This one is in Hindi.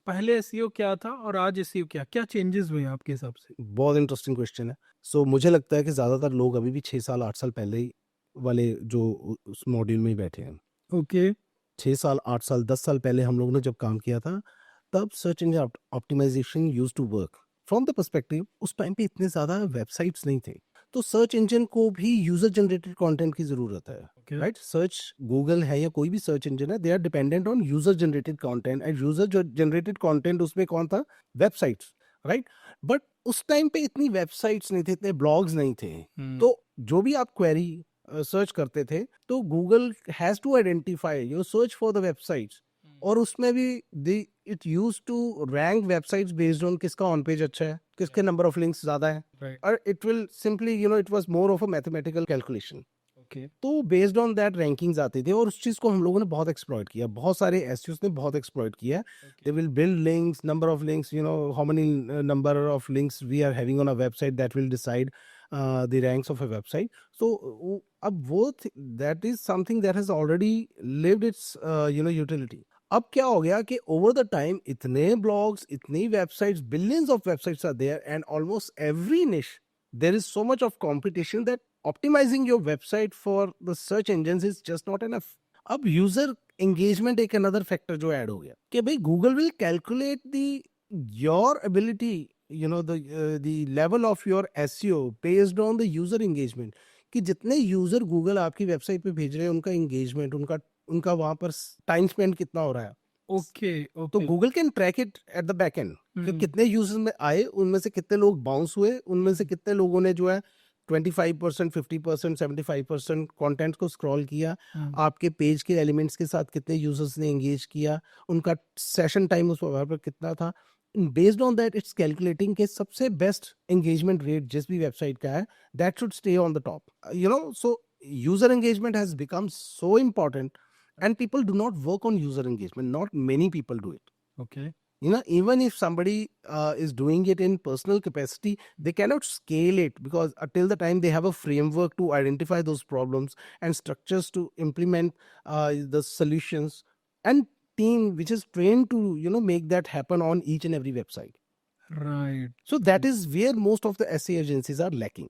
पहले एसईओ क्या था और आज एसईओ क्या चेंजेस हुए हैं आपके हिसाब से? बहुत इंटरेस्टिंग क्वेश्चन है। सो मुझे लगता है कि ज़्यादातर लोग अभी भी 6 साल 8 साल पहले ही वाले जो उस मॉड्यूल में ही बैठे हैं। ओके। 6 साल 8 साल 10 साल पहले हम लोगों ने जब काम किया था, तब search engine optimization used to work from the perspective, उस टाइम पे इतने ज़्यादा वेबसाइट्स नहीं थे। तो सर्च इंजन को भी यूजर जनरेटेड कंटेंट की ज़रूरत है, ओके। राइट? सर्च गूगल है या कोई भी सर्च इंजन है, they are dependent on user generated content, and user generated content उसमें कौन था? Websites, right? बट उस टाइम पे इतनी वेबसाइट्स नहीं थे, इतने ब्लॉग्स नहीं थे। तो जो भी आप क्वेरी सर्च करते थे, तो Google has to identify your search for the websites, और उसमें भी the it use to rank websites based on किसका ऑन पेज अच्छा है, किसके नंबर ऑफ लिंक्स ज्यादा है, राइट। और it will simply it was more of a mathematical calculation. Okay. तो बेस्ड ऑन दैट रैंकिंग्स आती थी, और उस चीज को हम लोगों ने बहुत एक्सप्लॉइट किया, बहुत सारे एसईओs ने बहुत एक्सप्लॉइट किया। They will build links, number of links, how many number of links we are having on a website, that will decide the ranks of a website. So अब वो that is something that has already lived its utility. अब क्या हो गया कि ओवर द टाइम इतने ब्लॉग्स, इतनी websites, billions of websites are there, and almost every niche there is so much of competition that optimizing your website for the search engines is just not enough. अब यूजर एंगेजमेंट एक अनदर फैक्टर जो ऐड हो गया कि भाई Google will calculate the your ability, the level of your SEO based on the user engagement, कि जितने यूजर गूगल आपकी वेबसाइट पे भेज रहे हैं, उनका एंगेजमेंट, उनका उनका वहां पर टाइम स्पेंड कितना हो रहा है। ओके। तो okay. Google can track it at the back and कि कितने यूजर्स में आए, उनमें से कितने लोग बाउंस हुए, उनमें से कितने लोगों ने जो है 25%, 50%, 75% कंटेंट को स्क्रॉल किया, आपके पेज के एलिमेंट्स के साथ कितने यूजर्स ने एंगेज किया, उनका सेशन टाइम उस पर कितना था। Based on that it's calculating के सबसे बेस्ट एंगेजमेंट रेट जिस भी वेबसाइट का है, that should stay on the top. So user engagement has become so important, and people do not work on user engagement, not many people do it. Okay. Even if somebody is doing it in personal capacity, they cannot scale it, because until the time they have a framework to identify those problems and structures to implement the solutions, and team which is trained to make that happen on each and every website. Right. So that is where most of the SA agencies are lacking.